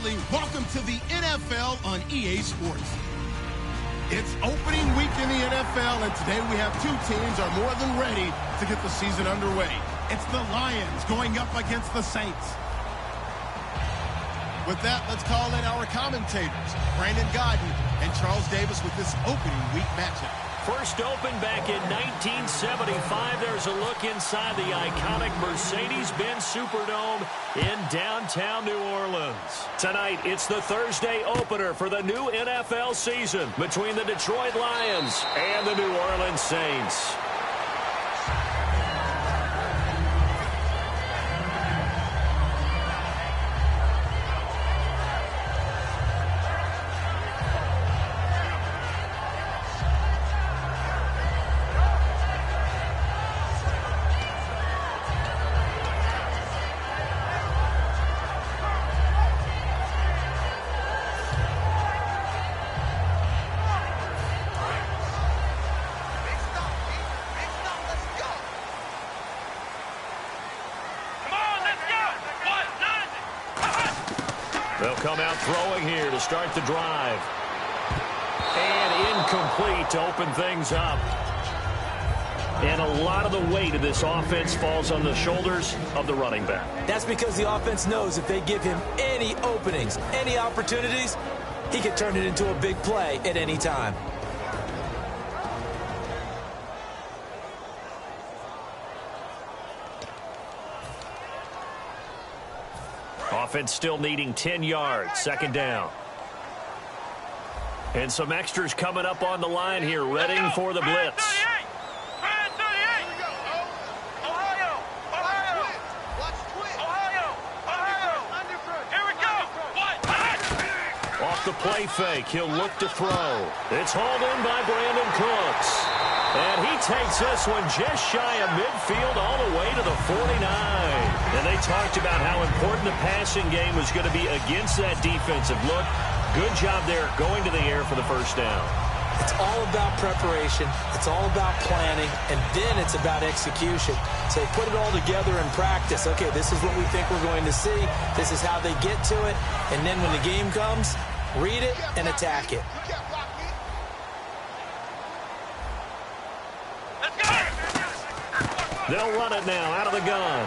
Bradley. Welcome to the NFL on EA Sports. It's opening week in the NFL, and today we have two teams are more than ready to get the season underway. It's the Lions going up against the Saints. With that, let's call in our commentators, Brandon Godden and Charles Davis, with this opening week matchup. First opened back in 1975. There's a look inside the iconic Mercedes-Benz Superdome in downtown New Orleans. Tonight, it's the Thursday opener for the new NFL season between the Detroit Lions and the New Orleans Saints. They'll come out throwing here to start the drive. And incomplete to open things up. And a lot of the weight of this offense falls on the shoulders of the running back. That's because the offense knows if they give him any openings, any opportunities, he can turn it into a big play at any time. Offense still needing 10 yards, second down. And some extras coming up on the line here, readying for the blitz. Off the play fake, he'll look to throw. It's hauled in by Brandon Cooks. And he takes this one just shy of midfield all the way to the 49. And they talked about how important the passing game was going to be against that defensive look. Good job there going to the air for the first down. It's all about preparation. It's all about planning. And then it's about execution. So they put it all together in practice. Okay, this is what we think we're going to see. This is how they get to it. And then when the game comes, read it and attack it. They'll run it now out of the gun.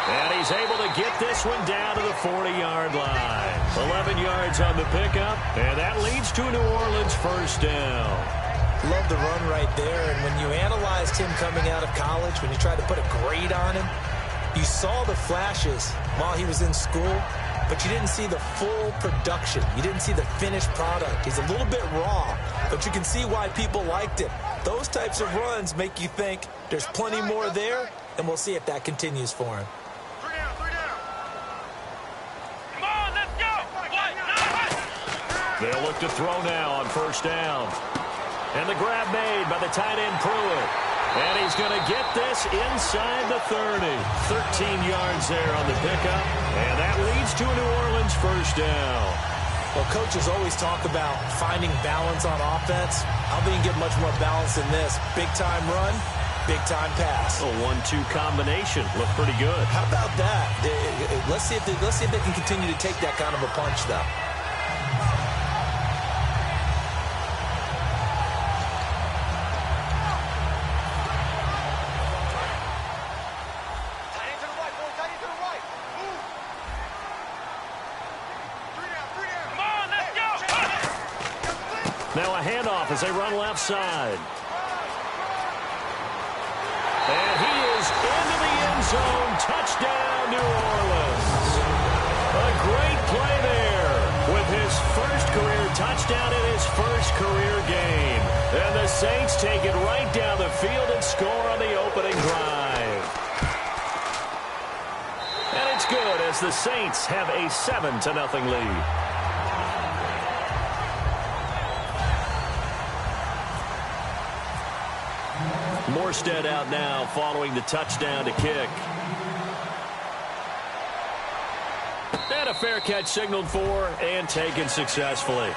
And he's able to get this one down to the 40-yard line. 11 yards on the pickup, and that leads to a New Orleans first down. Love the run right there, and when you analyzed him coming out of college, when you tried to put a grade on him, you saw the flashes while he was in school, but you didn't see the full production. You didn't see the finished product. He's a little bit raw, but you can see why people liked him. Those types of runs make you think there's plenty more there, and we'll see if that continues for him. Come on, let's go! They'll look to throw now on first down. And the grab made by the tight end Pruitt. And he's going to get this inside the 30. 13 yards there on the pickup. And that leads to a New Orleans first down. Well, coaches always talk about finding balance on offense. How they can get much more balance than this? Big-time run, big-time pass. A 1-2 combination. Looked pretty good. How about that? Let's see if they can continue to take that kind of a punch, though. Now a handoff as they run left side. And he is into the end zone. Touchdown, New Orleans. A great play there with his first career touchdown in his first career game. And the Saints take it right down the field and score on the opening drive. And it's good as the Saints have a 7-0 lead. Morstead out now following the touchdown to kick. And a fair catch signaled for and taken successfully.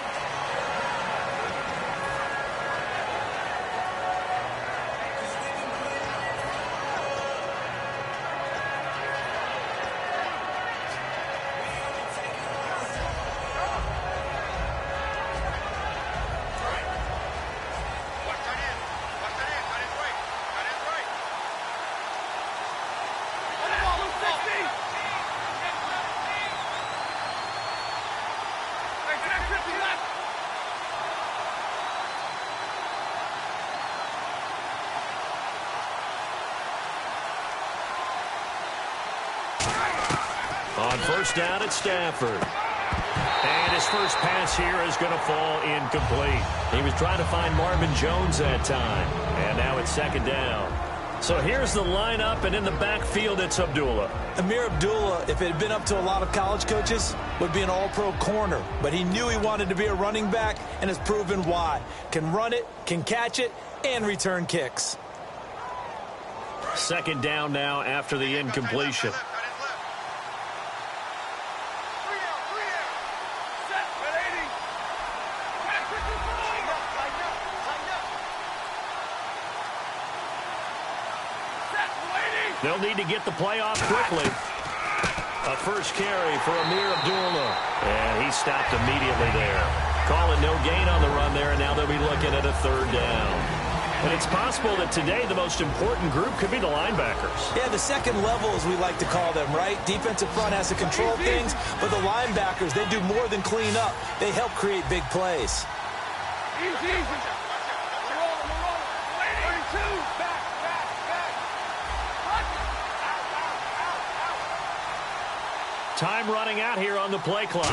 On first down at Stafford. And his first pass here is going to fall incomplete. He was trying to find Marvin Jones that time. And now it's second down. So here's the lineup, and in the backfield, it's Abdullah. Ameer Abdullah, if it had been up to a lot of college coaches, would be an all-pro corner. But he knew he wanted to be a running back, and has proven why. Can run it, can catch it, and return kicks. Second down now after the incompletion. They'll need to get the play off quickly. A first carry for Ameer Abdullah. And he stopped immediately there. Calling no gain on the run there, and now they'll be looking at a third down. And it's possible that today the most important group could be the linebackers. Yeah, the second level, as we like to call them, right? Defensive front has to control things, but the linebackers, they do more than clean up. They help create big plays. Easy, easy. We're rolling. 32. Back. Time running out here on the play clock.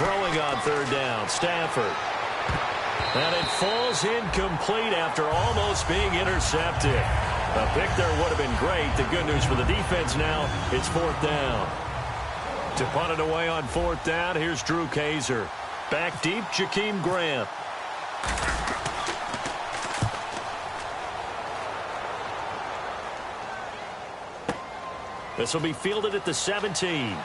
Throwing on third down, Stafford. And it falls incomplete after almost being intercepted. A pick there would have been great. The good news for the defense now, it's fourth down. To punt it away on fourth down, here's Drew Kaiser. Back deep, Jakeem Grant. This will be fielded at the 17.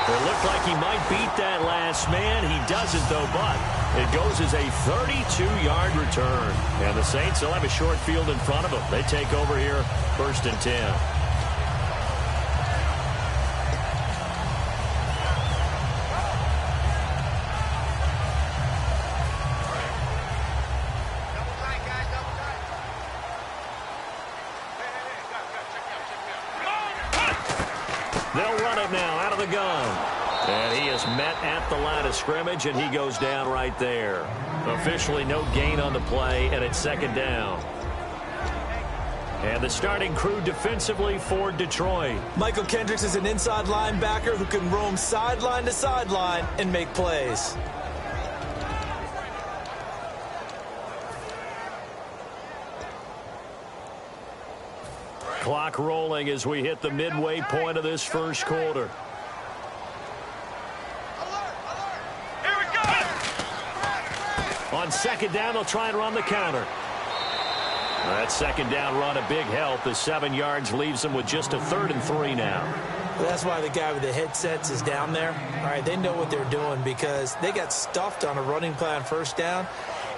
It looked like he might beat that last man. He doesn't, though, but it goes as a 32-yard return. And the Saints will have a short field in front of them. They take over here, 1st and 10. They'll run it now out of the gun. And he is met at the line of scrimmage, and he goes down right there. Officially no gain on the play, and it's second down. And the starting crew defensively for Detroit. Michael Kendricks is an inside linebacker who can roam sideline to sideline and make plays. Clock rolling as we hit the midway point of this first quarter. Here we go. On second down, they'll try and run the counter. That second down run, a big help. The 7 yards leaves them with just a 3rd and 3 now. Well, that's why the guy with the headsets is down there. All right, they know what they're doing because they got stuffed on a running play on first down.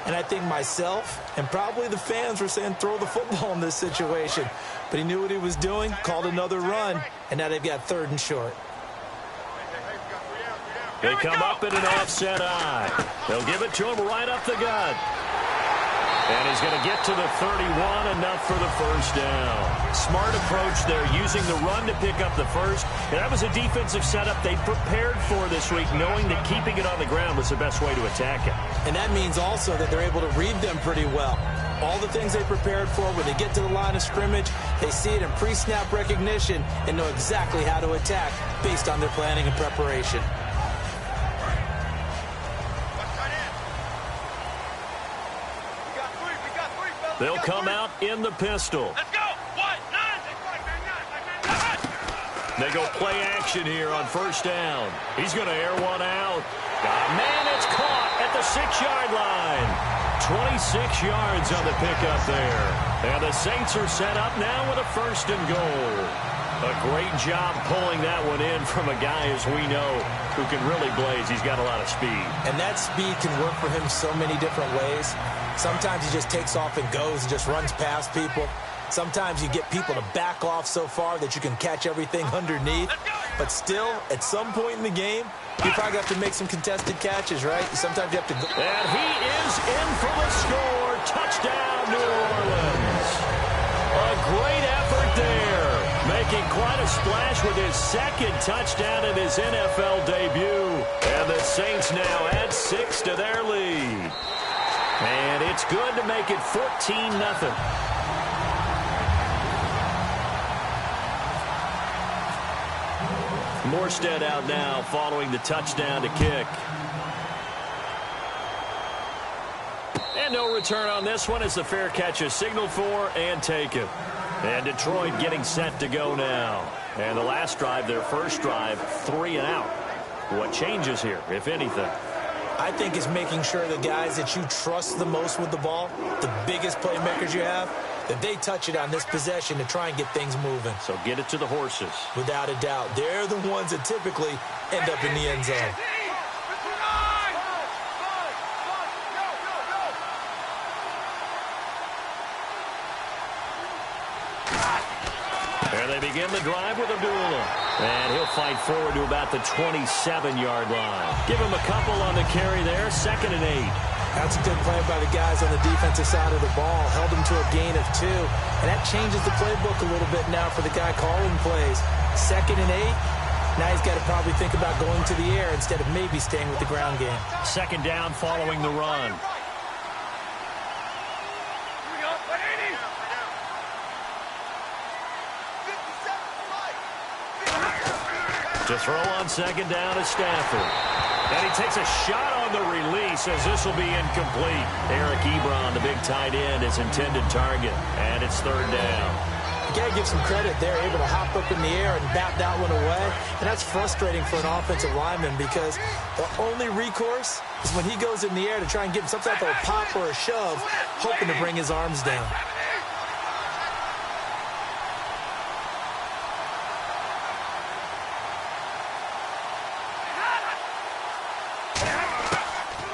And I think myself and probably the fans were saying throw the football in this situation. But he knew what he was doing, called another run, and now they've got 3rd and short. They come up in an offset eye. They'll give it to him right up the gut. And he's going to get to the 31, enough for the first down. Smart approach there, using the run to pick up the first. And that was a defensive setup they prepared for this week, knowing that keeping it on the ground was the best way to attack it. And that means also that they're able to read them pretty well. All the things they prepared for, when they get to the line of scrimmage, they see it in pre-snap recognition and know exactly how to attack based on their planning and preparation. They'll come out in the pistol. Let's go. 1, 9. They go play action here on first down. He's going to air one out. Man, it's caught at the 6-yard line. 26 yards on the pickup there. And the Saints are set up now with a 1st and goal. A great job pulling that one in from a guy, as we know, who can really blaze. He's got a lot of speed. And that speed can work for him so many different ways. Sometimes he just takes off and goes and just runs past people. Sometimes you get people to back off so far that you can catch everything underneath. But still, at some point in the game, you probably have to make some contested catches, right? Sometimes you have to go. And he is in for the score. Touchdown, New Orleans. A great effort there. Making quite a splash with his 2nd touchdown in his NFL debut. And the Saints now add 6 to their lead. And it's good to make it 14-0. Morstead out now following the touchdown to kick. And no return on this one as the fair catch is signaled for and taken. And Detroit getting set to go now. And the last drive, their first drive, 3 and out. What changes here, if anything? I think it's making sure the guys that you trust the most with the ball, the biggest playmakers you have, that they touch it on this possession to try and get things moving. So get it to the horses. Without a doubt. They're the ones that typically end up in the end zone. There they begin the drive with Abdullah. And he'll fight forward to about the 27-yard line. Give him a couple on the carry there, 2nd and 8. That's a good play by the guys on the defensive side of the ball. Held them to a gain of 2. And that changes the playbook a little bit now for the guy calling plays. 2nd and 8. Now he's got to probably think about going to the air instead of maybe staying with the ground game. 2nd down following the run. To throw on 2nd down is Stafford. And he takes a shot on the release as this will be incomplete. Eric Ebron, the big tight end, is intended target. And it's 3rd down. You got to give some credit. They're able to hop up in the air and bat that one away. And that's frustrating for an offensive lineman because the only recourse is when he goes in the air to try and give some type of a pop or a shove, hoping to bring his arms down.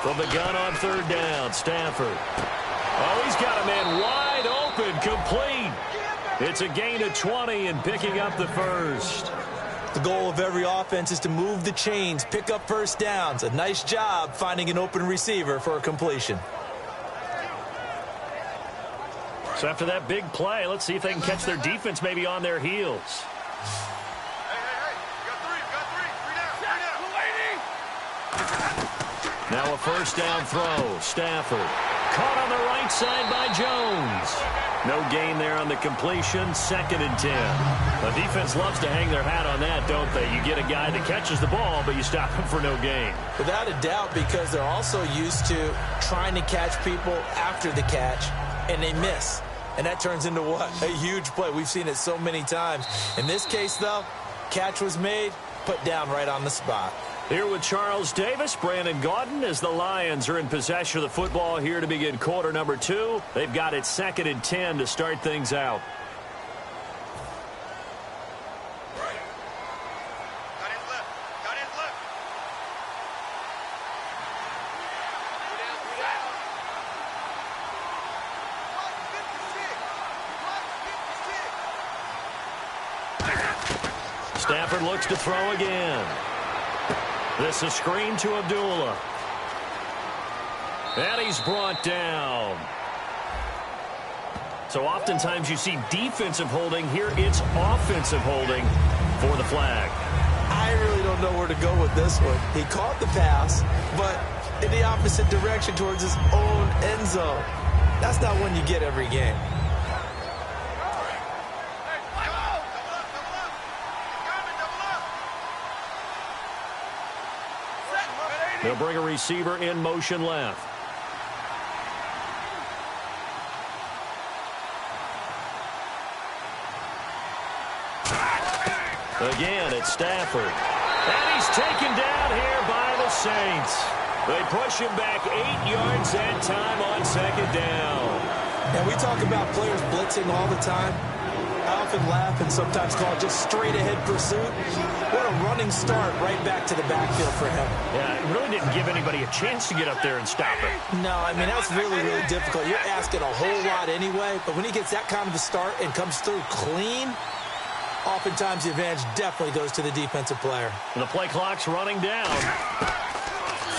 From the gun on 3rd down, Stafford. Oh, he's got a man wide open, complete. It's a gain of 20 and picking up the first. The goal of every offense is to move the chains, pick up first downs. A nice job finding an open receiver for a completion. So after that big play, let's see if they can catch their defense maybe on their heels. Now a 1st down throw. Stafford. Caught on the right side by Jones. No gain there on the completion. 2nd and 10. The defense loves to hang their hat on that, don't they? You get a guy that catches the ball, but you stop him for no gain. Without a doubt, because they're also used to trying to catch people after the catch, and they miss. And that turns into what? A huge play. We've seen it so many times. In this case, though, catch was made, put down right on the spot. Here with Charles Davis, Brandon Gaudin, as the Lions are in possession of the football here to begin quarter number 2. They've got it 2nd and 10 to start things out. Stafford looks to throw again. This is screen to Abdullah. And he's brought down. So oftentimes you see defensive holding. Here it's offensive holding for the flag. I really don't know where to go with this one. He caught the pass, but in the opposite direction towards his own end zone. That's not one you get every game. They'll bring a receiver in motion left. Again, it's Stafford. And he's taken down here by the Saints. They push him back 8 yards that time on 2nd down. And we talk about players blitzing all the time. I often laugh and sometimes call it just straight-ahead pursuit. What a running start right back to the backfield for him. Yeah, it really didn't give anybody a chance to get up there and stop it. No, I mean, that's really, really difficult. You're asking a whole lot anyway, but when he gets that kind of a start and comes through clean, oftentimes the advantage definitely goes to the defensive player. And the play clock's running down.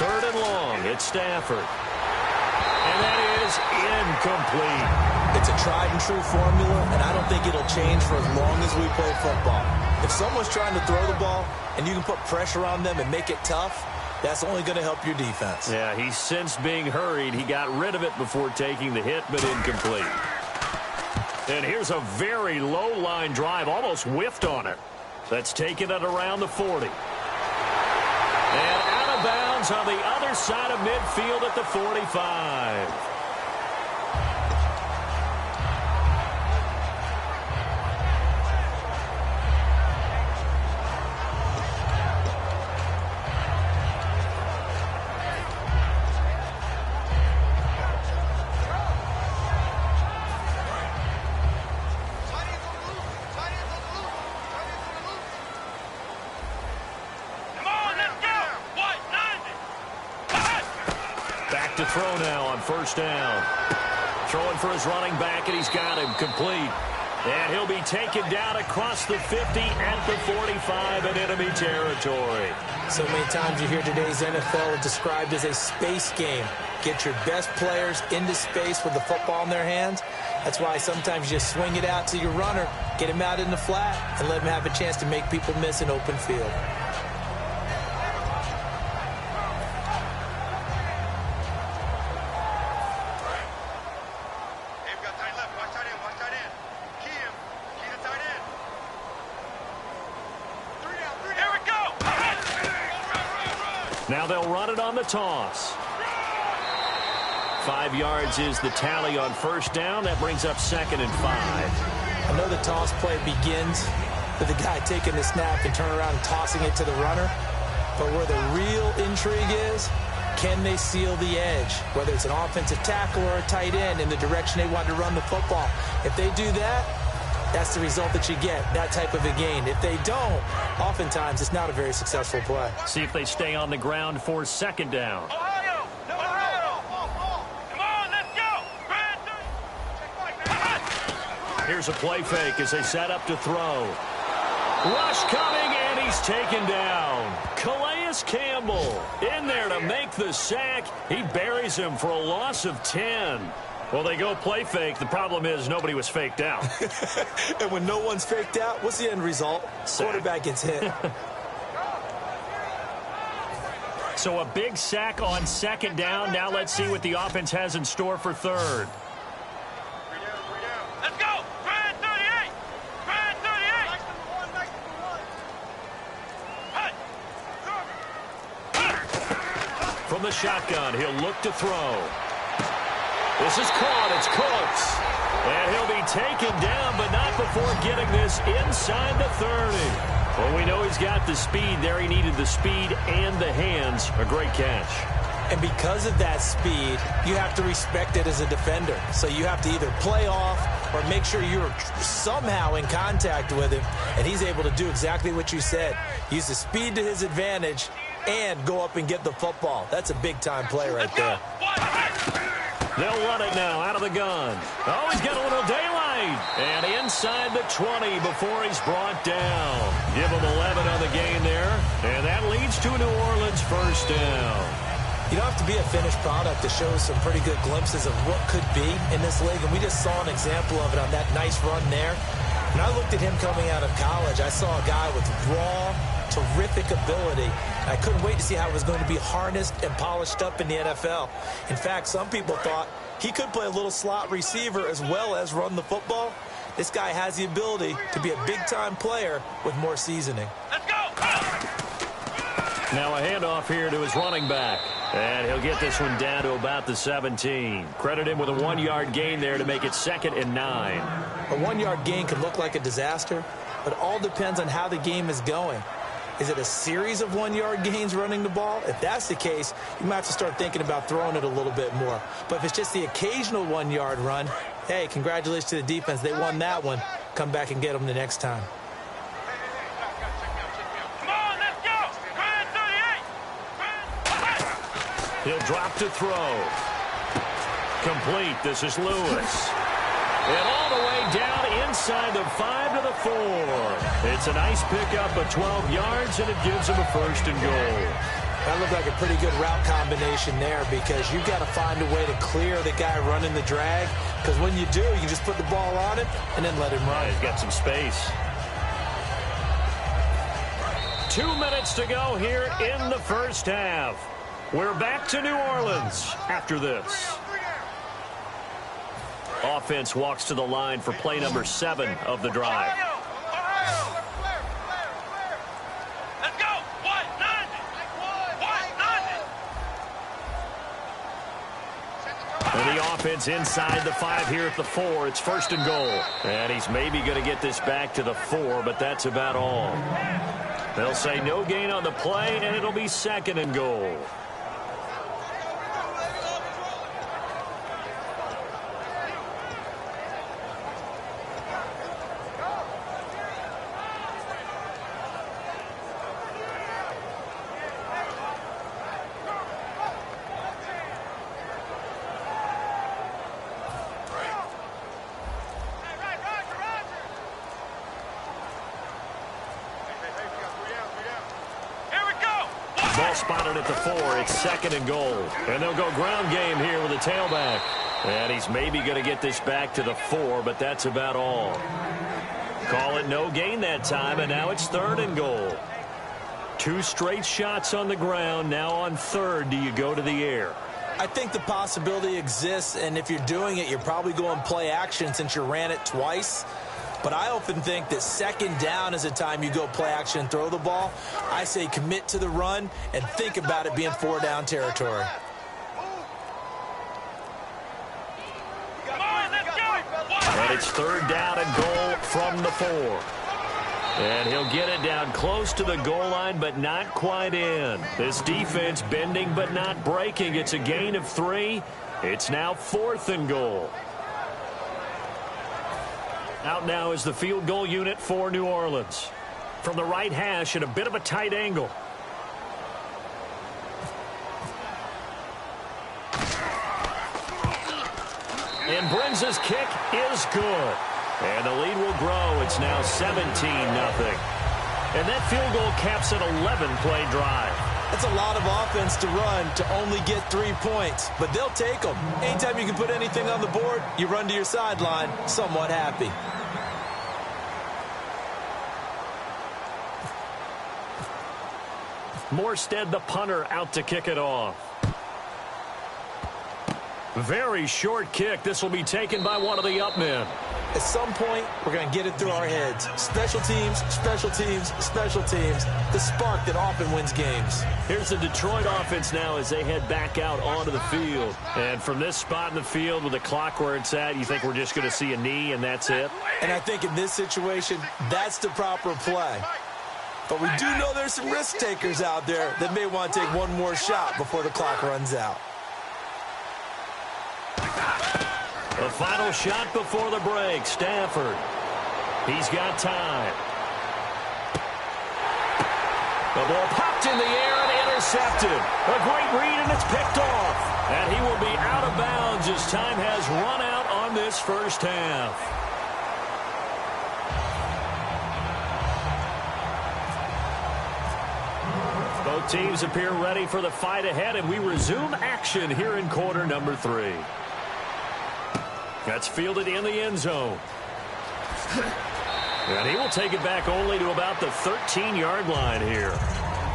3rd and long. It's Stafford. And that is incomplete. It's a tried-and-true formula, and I don't think it'll change for as long as we play football. If someone's trying to throw the ball and you can put pressure on them and make it tough, that's only going to help your defense. Yeah, he's since being hurried. He got rid of it before taking the hit, but incomplete. And here's a very low-line drive, almost whiffed on it. Let's take it at around the 40. And out of bounds on the other side of midfield at the 45. To throw now on first down. Throwing for his running back, and he's got him complete. And he'll be taken down across the 50 at the 45 in enemy territory. So many times you hear today's NFL described as a space game. Get your best players into space with the football in their hands. That's why sometimes you just swing it out to your runner, get him out in the flat, and let him have a chance to make people miss an open field. Now they'll run it on the toss. 5 yards is the tally on first down. That brings up 2nd and 5. I know the toss play begins with the guy taking the snap and turn around and tossing it to the runner. But where the real intrigue is, can they seal the edge? Whether it's an offensive tackle or a tight end in the direction they want to run the football. If they do that, that's the result that you get, that type of a gain. If they don't, oftentimes it's not a very successful play. See if they stay on the ground for 2nd down. Ohio! Ohio! Come on, let's go! Here's a play fake as they set up to throw. Rush coming, and he's taken down. Calais Campbell in there to make the sack. He buries him for a loss of 10. Well, they go play fake. The problem is nobody was faked out. And when no one's faked out, what's the end result? Sack. Quarterback gets hit. So a big sack on 2nd down. Now let's see what the offense has in store for 3rd. Let's go! Brad 38! Brad 38! From the shotgun, he'll look to throw. This is caught. It's Cooks. And he'll be taken down, but not before getting this inside the 30. Well, we know he's got the speed there. He needed the speed and the hands. A great catch. And because of that speed, you have to respect it as a defender. So you have to either play off or make sure you're somehow in contact with him. And he's able to do exactly what you said. Use the speed to his advantage and go up and get the football. That's a big-time play right there. They'll run it now out of the gun. Oh, he's got a little daylight. And inside the 20 before he's brought down. Give him 11 on the game there. And that leads to a New Orleans first down. You don't have to be a finished product to show some pretty good glimpses of what could be in this league. And we just saw an example of it on that nice run there. When I looked at him coming out of college, I saw a guy with raw, terrific ability. I couldn't wait to see how it was going to be harnessed and polished up in the NFL. In fact, some people thought he could play a little slot receiver as well as run the football. This guy has the ability to be a big-time player with more seasoning. Let's go! Now a handoff here to his running back. And he'll get this one down to about the 17. Credit him with a 1-yard gain there to make it 2nd and 9. A 1-yard gain can look like a disaster, but it all depends on how the game is going. Is it a series of 1-yard gains running the ball? If that's the case, you might have to start thinking about throwing it a little bit more. But if it's just the occasional 1-yard run, hey, congratulations to the defense. They won that one. Come back and get them the next time. Come on, let's go! Brad 38! He'll drop to throw. Complete. This is Lewis. And all the way down inside the 5 to the 4. It's a nice pickup of 12 yards, and it gives him a 1st and goal. That looked like a pretty good route combination there because you've got to find a way to clear the guy running the drag. Because when you do, you can just put the ball on him and then let him run. Yeah, he's got some space. 2 minutes to go here in the first half. We're back to New Orleans after this. Offense walks to the line for play number 7 of the drive. offense inside the 5 here at the 4. It's first and goal. And he's maybe going to get this back to the 4, but that's about all. They'll say no gain on the play, and it'll be second and goal. Ball spotted at the 4. It's second and goal. And they'll go ground game here with a tailback. And he's maybe going to get this back to the 4, but that's about all. Call it no gain that time, and now it's third and goal. 2 straight shots on the ground. Now on third, do you go to the air? I think the possibility exists, and if you're doing it, you're probably going play action since you ran it twice. But I often think that second down is the time you go play action and throw the ball. I say commit to the run and think about it being 4-down territory. And it's third down and goal from the 4. And he'll get it down close to the goal line, but not quite in. This defense bending but not breaking. It's a gain of 3. It's now fourth and goal. Out now is the field goal unit for New Orleans. From the right hash at a bit of a tight angle. And Brenz's kick is good. And the lead will grow. It's now 17-0. And that field goal caps an 11-play drive. That's a lot of offense to run to only get 3 points. But they'll take them. Anytime you can put anything on the board, you run to your sideline somewhat happy. Morstead, the punter, out to kick it off. Very short kick. This will be taken by one of the up men. At some point, we're going to get it through our heads. Special teams, special teams, special teams. The spark that often wins games. Here's the Detroit offense now as they head back out onto the field. And from this spot in the field with the clock where it's at, you think we're just going to see a knee and that's it? And I think in this situation, that's the proper play. But we do know there's some risk takers out there that may want to take one more shot before the clock runs out. The final shot before the break. Stafford. He's got time. The ball popped in the air and intercepted. A great read, and it's picked off. And he will be out of bounds as time has run out on this first half. Both teams appear ready for the fight ahead, and we resume action here in quarter number 3. That's fielded in the end zone. And he will take it back only to about the 13-yard line here.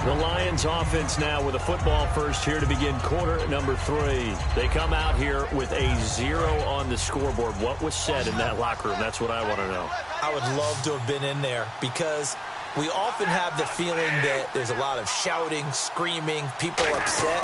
The Lions offense now with a football first here to begin quarter number 3. They come out here with a 0 on the scoreboard. What was said in that locker room? That's what I want to know. I would love to have been in there because we often have the feeling that there's a lot of shouting, screaming, people upset.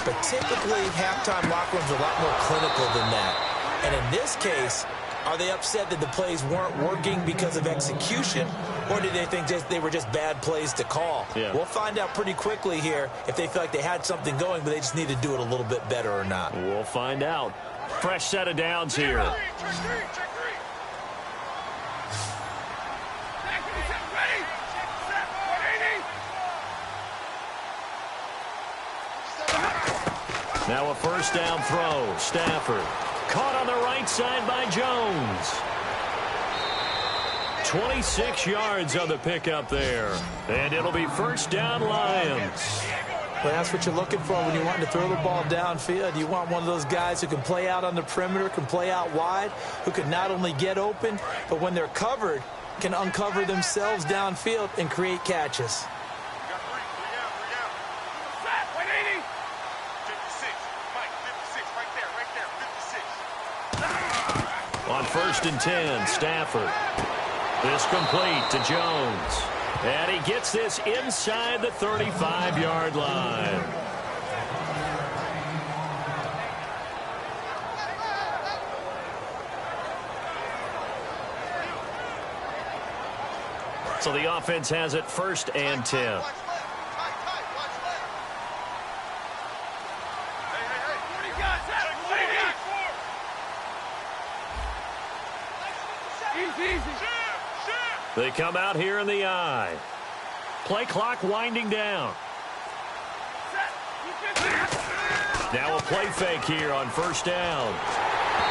But typically, halftime locker rooms are a lot more clinical than that. And in this case, are they upset that the plays weren't working because of execution? Or did they think they were just bad plays to call? Yeah. We'll find out pretty quickly here if they feel like they had something going, but they just need to do it a little bit better or not. We'll find out. Fresh set of downs here. Now a first down throw. Stafford. Caught on the right side by Jones. 26 yards on the pickup there. And it'll be first down Lions. Well, that's what you're looking for when you're wanting to throw the ball downfield. You want one of those guys who can play out on the perimeter, can play out wide, who can not only get open, but when they're covered, can uncover themselves downfield and create catches. On first and 10, Stafford. This complete to Jones. And he gets this inside the 35-yard line. So the offense has it 1st and 10. They come out here in the eye. Play clock winding down. Now a play fake here on 1st down.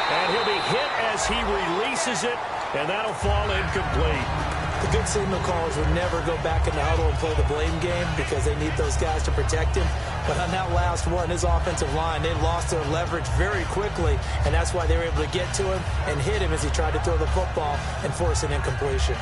And he'll be hit as he releases it, and that'll fall incomplete. The good signal callers would never go back in the huddle and play the blame game because they need those guys to protect him. But on that last one, his offensive line, they lost their leverage very quickly, and that's why they were able to get to him and hit him as he tried to throw the football and force an incompletion.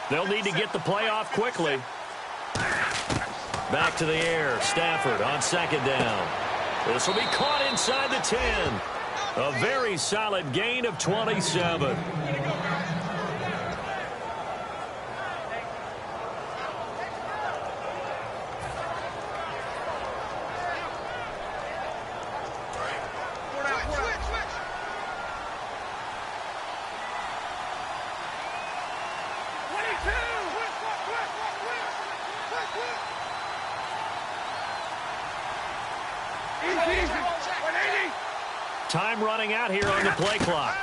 They'll need to get the play off quickly. Back to the air. Stafford on 2nd down. This will be caught inside the 10. A very solid gain of 27. Time running out here on the play clock.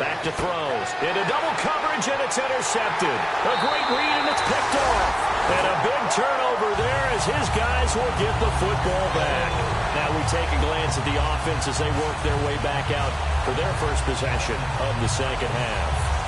Back to throws. Into double coverage, and it's intercepted. A great read, and it's picked off. And a big turnover there as his guys will get the football back. Now we take a glance at the offense as they work their way back out for their first possession of the 2nd half.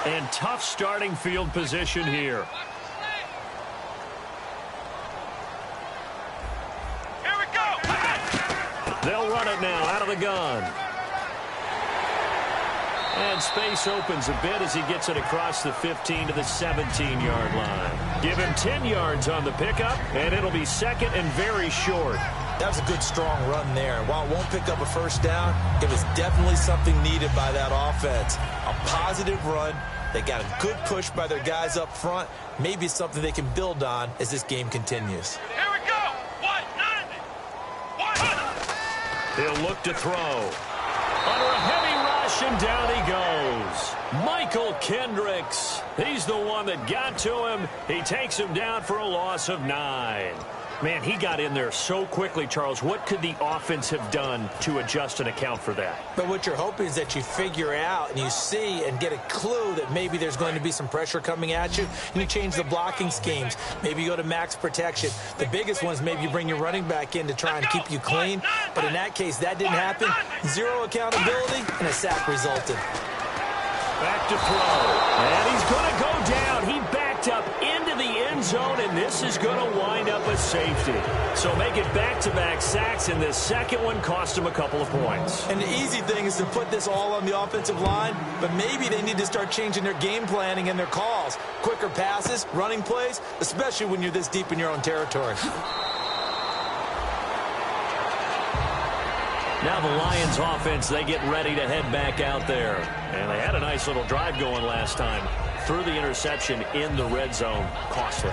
And tough starting field position here. Here we go. They'll run it now out of the gun. And space opens a bit as he gets it across the 15 to the 17-yard line. Give him 10 yards on the pickup, and it'll be 2nd and very short. That was a good, strong run there. While it won't pick up a 1st down, it was definitely something needed by that offense. A positive run. They got a good push by their guys up front. Maybe it's something they can build on as this game continues. Here we go. 190. 100. He'll look to throw. Under a heavy rush, and down he goes. Michael Kendricks. He's the one that got to him. He takes him down for a loss of 9. Man, he got in there so quickly, Charles. What could the offense have done to adjust and account for that? But what you're hoping is that you figure out and you see and get a clue that maybe there's going to be some pressure coming at you, and you change the blocking schemes. Maybe you go to max protection. The biggest one is maybe you bring your running back in to try and keep you clean. But in that case, that didn't happen. 0 accountability, and a sack resulted. Back to throw. And he's going to go down. He backed up into the end zone, and this is going to wind up a safety. So make it back-to-back sacks, and this second one cost him a couple of points. And the easy thing is to put this all on the offensive line, but maybe they need to start changing their game planning and their calls. Quicker passes, running plays, especially when you're this deep in your own territory. Now the Lions offense, they get ready to head back out there. And they had a nice little drive going last time. Threw the interception in the red zone. Costly.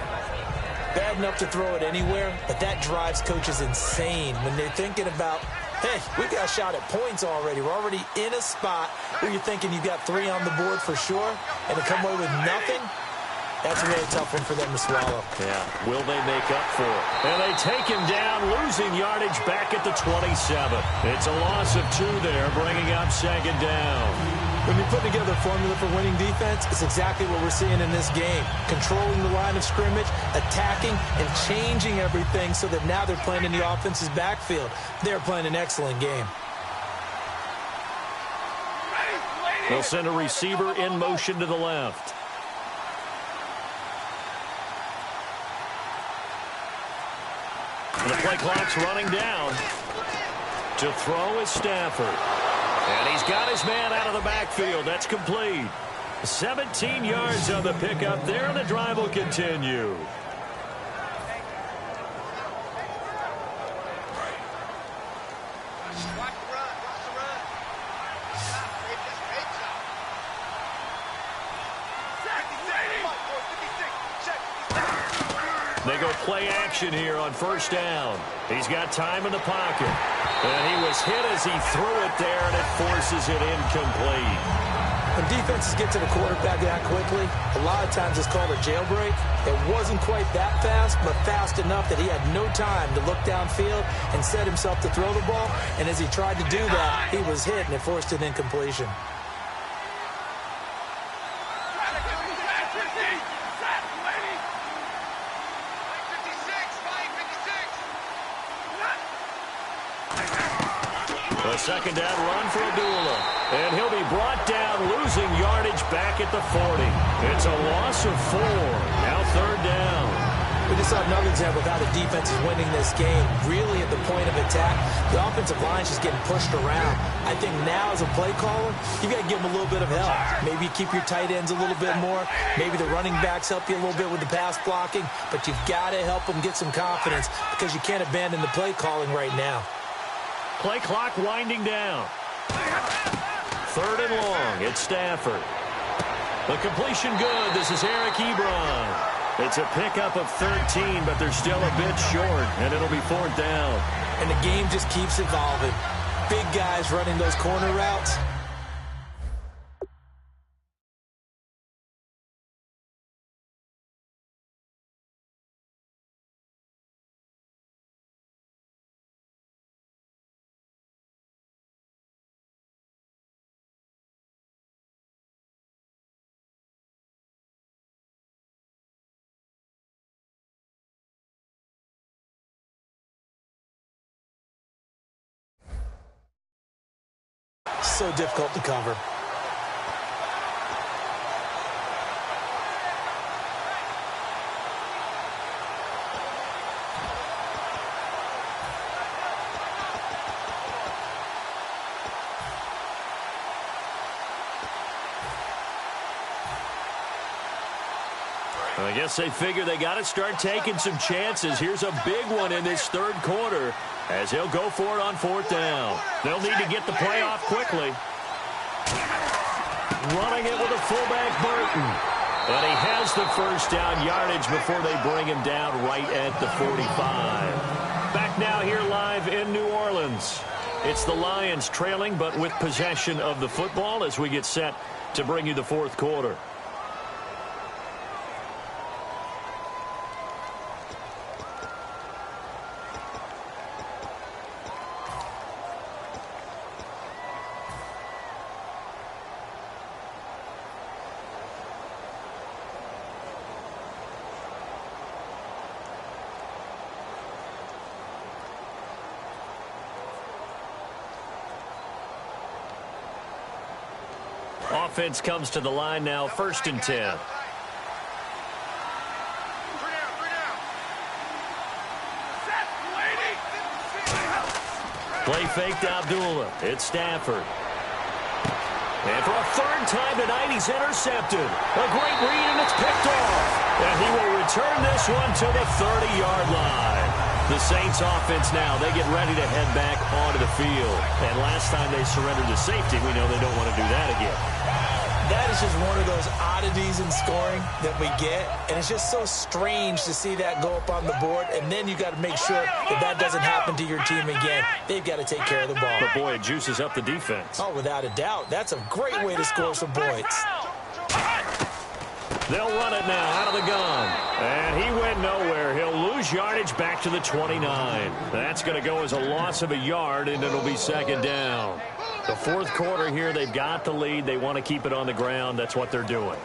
Bad enough to throw it anywhere, but that drives coaches insane when they're thinking about, hey, we got a shot at points already. We're already in a spot where you're thinking you've got 3 on the board for sure, and to come away with nothing, that's a really tough one for them to swallow. Yeah, will they make up for it? And they take him down, losing yardage back at the 27. It's a loss of 2 there, bringing up 2nd down. When you put together a formula for winning defense, it's exactly what we're seeing in this game. Controlling the line of scrimmage, attacking, and changing everything so that now they're playing in the offense's backfield. They're playing an excellent game. They'll send a receiver in motion to the left. The play clock's running down. To throw is Stafford. And he's got his man out of the backfield. That's complete. 17 yards on the pickup there, and the drive will continue. They go play action here on first down. He's got time in the pocket. And he was hit as he threw it there, and it forces it incomplete. When defenses get to the quarterback that quickly, a lot of times it's called a jailbreak. It wasn't quite that fast, but fast enough that he had no time to look downfield and set himself to throw the ball. And as he tried to do that, he was hit, and it forced an incompletion. A second down run for Abdullah. And he'll be brought down, losing yardage back at the 40. It's a loss of 4. Now third down. We just saw another example of how the defense is winning this game. Really at the point of attack, the offensive line is just getting pushed around. I think now as a play caller, you've got to give them a little bit of help. Maybe you keep your tight ends a little bit more. Maybe the running backs help you a little bit with the pass blocking. But you've got to help them get some confidence because you can't abandon the play calling right now. Play clock winding down. Third and long. It's Stafford. The completion good. This is Eric Ebron. It's a pickup of 13, but they're still a bit short, and it'll be fourth down. And the game just keeps evolving. Big guys running those corner routes. So difficult to cover. I guess they figure they got to start taking some chances. Here's a big one in this third quarter as he'll go for it on fourth down. They'll need to get the play off quickly. Running it with a fullback, Burton. And he has the first down yardage before they bring him down right at the 45. Back now here live in New Orleans. It's the Lions trailing but with possession of the football as we get set to bring you the fourth quarter. Offense comes to the line now, 1st and 10. Play fake to Abdullah. It's Stafford. And for a third time tonight, he's intercepted. A great read, and it's picked off. And he will return this one to the 30-yard line. The Saints offense now, they get ready to head back onto the field. And last time they surrendered to safety, we know they don't want to do that again. That is just one of those oddities in scoring that we get. And it's just so strange to see that go up on the board. And then you got to make sure that that doesn't happen to your team again. They've got to take care of the ball. But, boy, it juices up the defense. Oh, without a doubt. That's a great way to score some points. They'll run it now out of the gun. And he went nowhere. He'll lose yardage back to the 29. That's going to go as a loss of a yard, and it'll be second down. The fourth quarter here, they've got the lead. They want to keep it on the ground. That's what they're doing.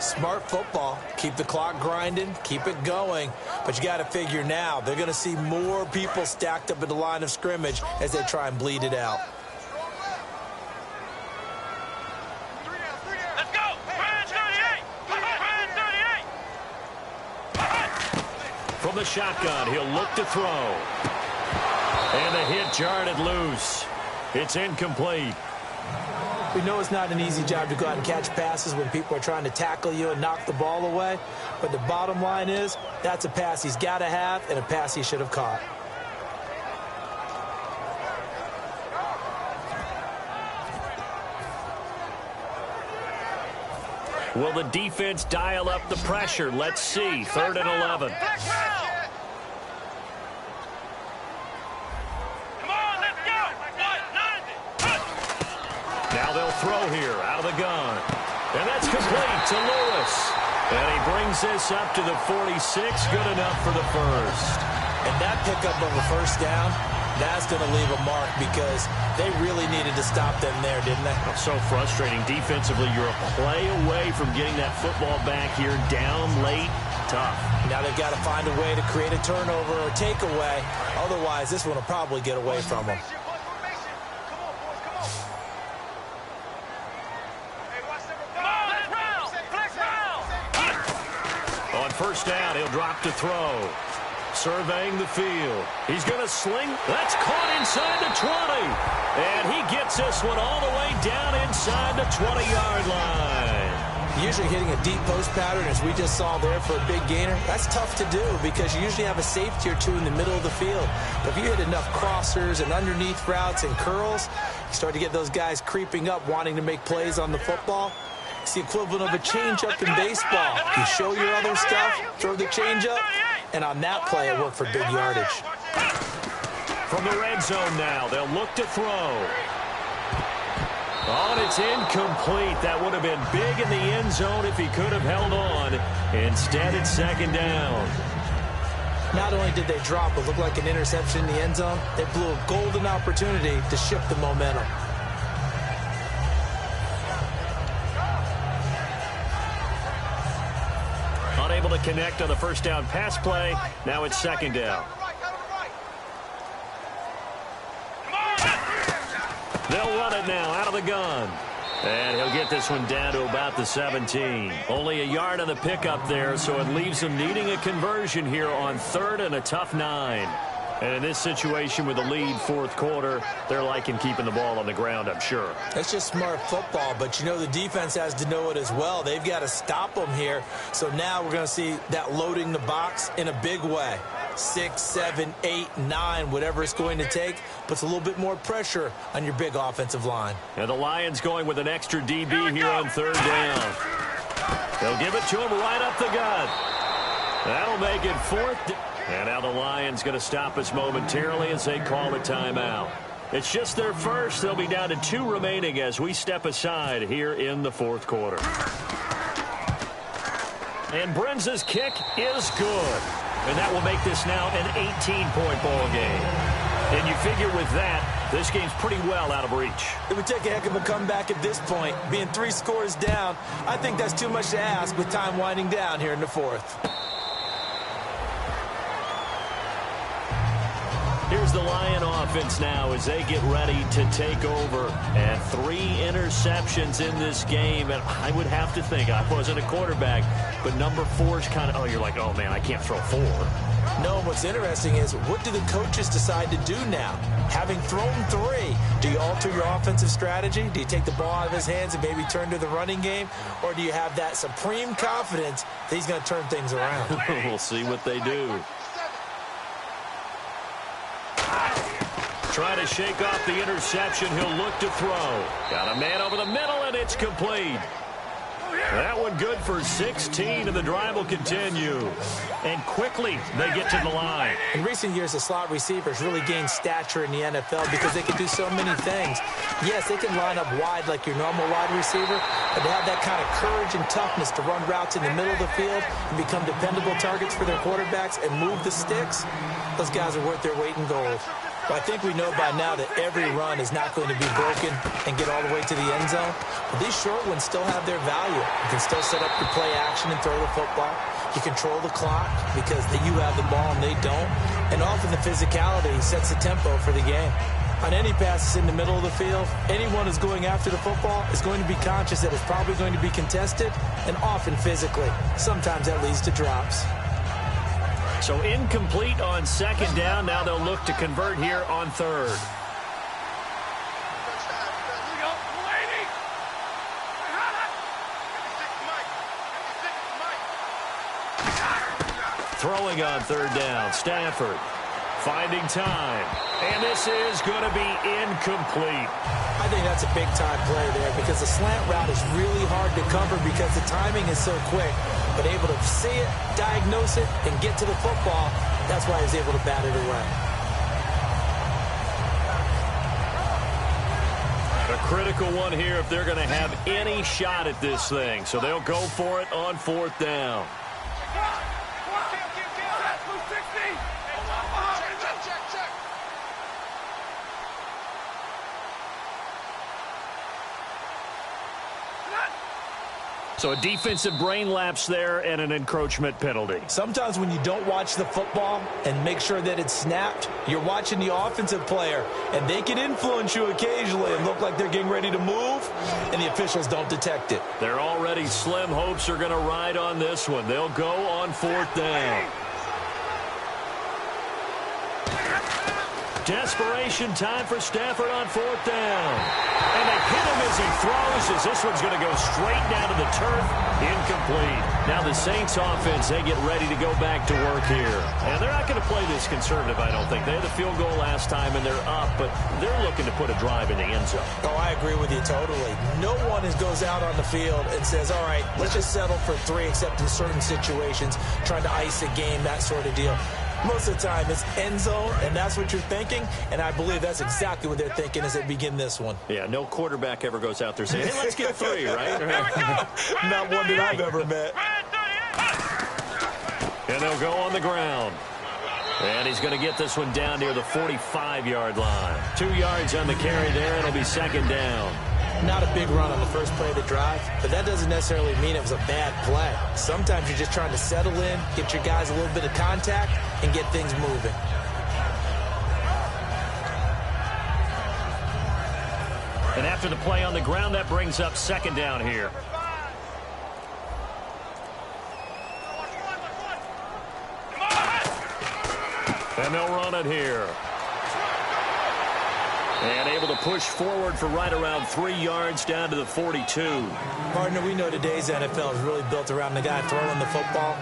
Smart football. Keep the clock grinding. Keep it going. But you got to figure now, they're going to see more people stacked up at the line of scrimmage as they try and bleed it out. From the shotgun, he'll look to throw. And the hit jarred it loose. It's incomplete. We know it's not an easy job to go out and catch passes when people are trying to tackle you and knock the ball away. But the bottom line is, that's a pass he's got to have and a pass he should have caught. Will the defense dial up the pressure? Let's see. 3rd and 11. Now they'll throw here out of the gun. And that's complete to Lewis. And he brings this up to the 46. Good enough for the first. And that pickup of a first down, that's going to leave a mark because they really needed to stop them there, didn't they? So frustrating. Defensively, you're a play away from getting that football back here down late. Tough. Now they've got to find a way to create a turnover or takeaway. Otherwise, this one will probably get away from them. On first down, he'll drop to throw. Surveying the field. He's going to sling. That's caught inside the 20. And he gets this one all the way down inside the 20-yard line. Usually hitting a deep post pattern, as we just saw there for a big gainer, that's tough to do because you usually have a safety or two in the middle of the field. But if you hit enough crossers and underneath routes and curls, you start to get those guys creeping up wanting to make plays on the football. It's the equivalent of a changeup in baseball. You show your other stuff, throw the changeup, and on that play, it worked for big yardage. From the red zone now, they'll look to throw. Oh, and it's incomplete. That would have been big in the end zone if he could have held on. Instead, it's 2nd down. Not only did they drop what looked like an interception in the end zone, they blew a golden opportunity to shift the momentum. Unable to connect on the first down pass play. Now it's 2nd down. They'll run it now out of the gun. And he'll get this one down to about the 17. Only a yard on the pickup there, so it leaves them needing a conversion here on 3rd and a tough 9. And in this situation with the lead 4th quarter, they're liking keeping the ball on the ground, I'm sure. That's just smart football, but you know the defense has to know it as well. They've got to stop them here. So now we're going to see that loading the box in a big way. 6, 7, 8, 9, whatever it's going to take, puts a little bit more pressure on your big offensive line. And the Lions going with an extra DB here on 3rd down. They'll give it to him right up the gut. That'll make it 4th. And now the Lions going to stop us momentarily as they call a timeout. It's just their first. They'll be down to 2 remaining as we step aside here in the 4th quarter. And Brenza's kick is good. And that will make this now an 18-point ball game. And you figure with that, this game's pretty well out of reach. It would take a heck of a comeback at this point. Being 3 scores down, I think that's too much to ask with time winding down here in the 4th. Here's the Lion offense now as they get ready to take over. And 3 interceptions in this game. And I would have to think, I wasn't a quarterback, but number 4 is kind of, oh, you're like, oh, man, I can't throw 4. No, what's interesting is what do the coaches decide to do now? Having thrown 3, do you alter your offensive strategy? Do you take the ball out of his hands and maybe turn to the running game? Or do you have that supreme confidence that he's going to turn things around? We'll see what they do. Trying to shake off the interception. He'll look to throw. Got a man over the middle, and it's complete. That one good for 16, and the drive will continue. And quickly, they get to the line. In recent years, the slot receivers really gained stature in the NFL because they can do so many things. Yes, they can line up wide like your normal wide receiver, but to have that kind of courage and toughness to run routes in the middle of the field and become dependable targets for their quarterbacks and move the sticks, those guys are worth their weight in gold. But I think we know by now that every run is not going to be broken and get all the way to the end zone. But these short ones still have their value. You can still set up your play action and throw the football. You control the clock because you have the ball and they don't. And often the physicality sets the tempo for the game. On any passes in the middle of the field, anyone who's going after the football is going to be conscious that it's probably going to be contested and often physically. Sometimes that leads to drops. So incomplete on second down. Now they'll look to convert here on third. Throwing on third down, Stafford finding time. And this is going to be incomplete. I think that's a big-time play there because the slant route is really hard to cover because the timing is so quick. But able to see it, diagnose it, and get to the football, that's why he's able to bat it away. A critical one here if they're going to have any shot at this thing. So they'll go for it on fourth down. So a defensive brain lapse there and an encroachment penalty. Sometimes when you don't watch the football and make sure that it's snapped, you're watching the offensive player, and they can influence you occasionally and look like they're getting ready to move, and the officials don't detect it. Their already slim hopes are going to ride on this one. They'll go on fourth down. Desperation time for Stafford on fourth down. And they hit him as he throws, as this one's going to go straight down to the turf. Incomplete. Now the Saints offense, they get ready to go back to work here. And they're not going to play this conservative, I don't think. They had the field goal last time, and they're up, but they're looking to put a drive in the end zone. Oh, I agree with you totally. No one goes out on the field and says, all right, let's just settle for 3, except in certain situations, trying to ice a game, that sort of deal. Most of the time, it's end zone, and that's what you're thinking, and I believe that's exactly what they're thinking as they begin this one. Yeah, no quarterback ever goes out there saying, hey, let's get 3, right? Not one that I've ever met. And they'll go on the ground. And he's going to get this one down near the 45-yard line. 2 yards on the carry there, and it'll be second down. Not a big run on the first play of the drive, but that doesn't necessarily mean it was a bad play. Sometimes you're just trying to settle in, get your guys a little bit of contact, and get things moving. And after the play on the ground, that brings up second down here. And they'll run it here. And able to push forward for right around 3 yards down to the 42. Partner, we know today's NFL is really built around the guy throwing the football.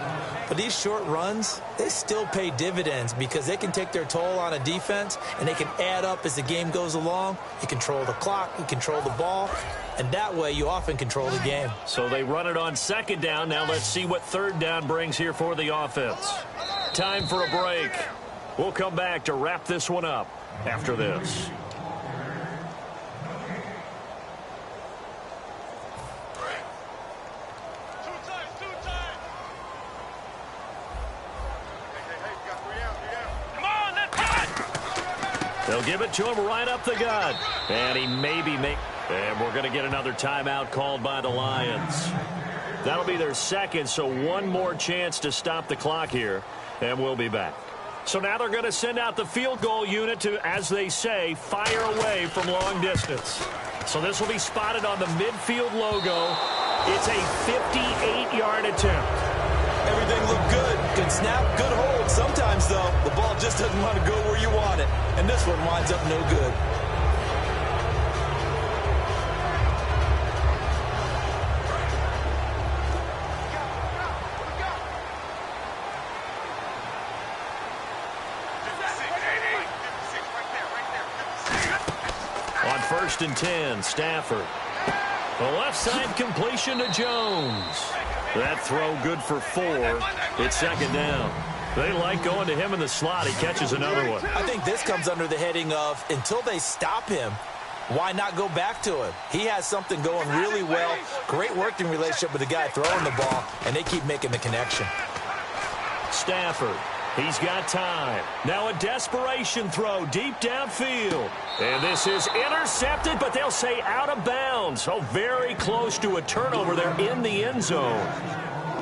But these short runs, they still pay dividends because they can take their toll on a defense, and they can add up as the game goes along. You control the clock, you control the ball, and that way you often control the game. So they run it on second down. Now let's see what third down brings here for the offense. Time for a break. We'll come back to wrap this one up after this. They'll give it to him right up the gut. And he maybe make. And we're going to get another timeout called by the Lions. That'll be their second, so one more chance to stop the clock here. And we'll be back. So now they're going to send out the field goal unit to, as they say, fire away from long distance. So this will be spotted on the midfield logo. It's a 58-yard attempt. Everything looked good. Good snap, good hold. Sometimes, though, the ball just doesn't want to go where you want it. And this one winds up no good. On 1st and 10, Stafford. The left side completion to Jones. That throw good for 4. It's second down. They like going to him in the slot. He catches another one. I think this comes under the heading of until they stop him, why not go back to him? He has something going really well. Great working relationship with the guy throwing the ball, and they keep making the connection. Stafford. He's got time. Now a desperation throw deep downfield. And this is intercepted, but they'll say out of bounds. So very close to a turnover there in the end zone.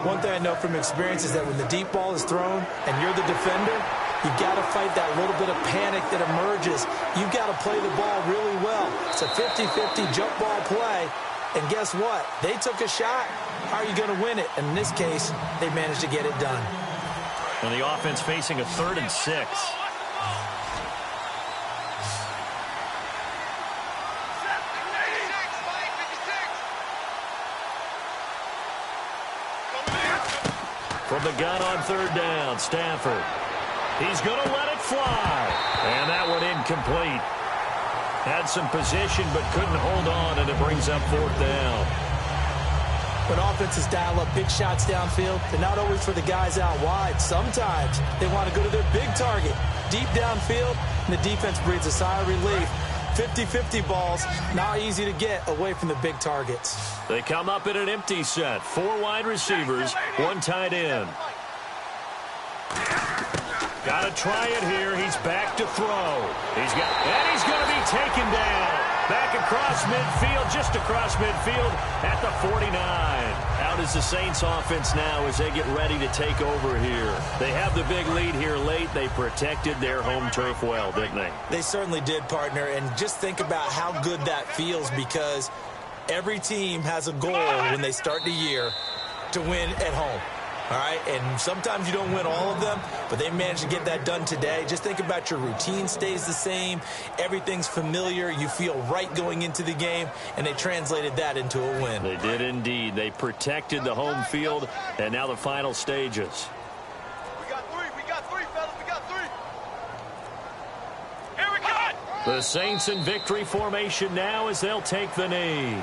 One thing I know from experience is that when the deep ball is thrown and you're the defender, you've got to fight that little bit of panic that emerges. You've got to play the ball really well. It's a 50-50 jump ball play. And guess what? They took a shot. How are you going to win it? And in this case, they managed to get it done. And the offense facing a 3rd and 6. From the gun on 3rd down, Stafford. He's going to let it fly. And that one incomplete. Had some position but couldn't hold on, and it brings up 4th down. When offenses dial up big shots downfield, they're not always for the guys out wide. Sometimes they want to go to their big target, deep downfield, and the defense breathes a sigh of relief. 50-50 balls, not easy to get away from the big targets. They come up in an empty set. 4 wide receivers, 1 tight end. Got to try it here. He's back to throw. And he's going to be taken down. Back across midfield, just across midfield at the 49. Out is the Saints offense now as they get ready to take over here. They have the big lead here late. They protected their home turf well, didn't they? They certainly did, partner. And just think about how good that feels, because every team has a goal when they start the year to win at home. All right, and sometimes you don't win all of them, but they managed to get that done today. Just think about your routine stays the same. Everything's familiar. You feel right going into the game, and they translated that into a win. They did indeed. They protected the home field, and now the final stages. We got three, fellas. We got 3. Here we go. The Saints in victory formation now as they'll take the knee.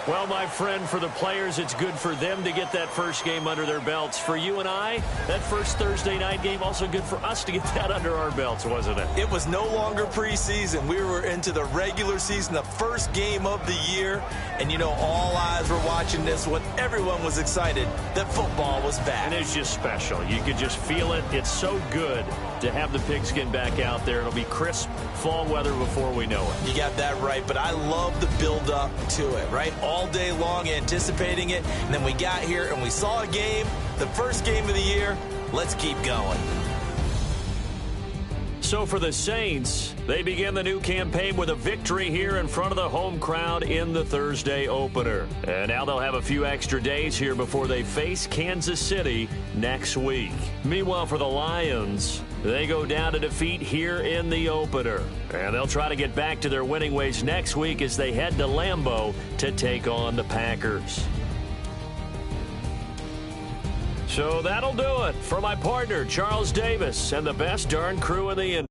Well, my friend, for the players, it's good for them to get that first game under their belts. For you and I, that first Thursday night game, also good for us to get that under our belts, wasn't it? It was no longer preseason. We were into the regular season, the first game of the year. And, you know, all eyes were watching this when everyone was excited that football was back. And it's just special. You could just feel it. It's so good to have the pigskin back out there. It'll be crisp fall weather before we know it. You got that right, but I love the build-up to it, right? All day long anticipating it, and then we got here and we saw a game, the first game of the year. Let's keep going. So for the Saints, they begin the new campaign with a victory here in front of the home crowd in the Thursday opener. And now they'll have a few extra days here before they face Kansas City next week. Meanwhile, for the Lions, they go down to defeat here in the opener. And they'll try to get back to their winning ways next week as they head to Lambeau to take on the Packers. So that'll do it for my partner, Charles Davis, and the best darn crew in the industry.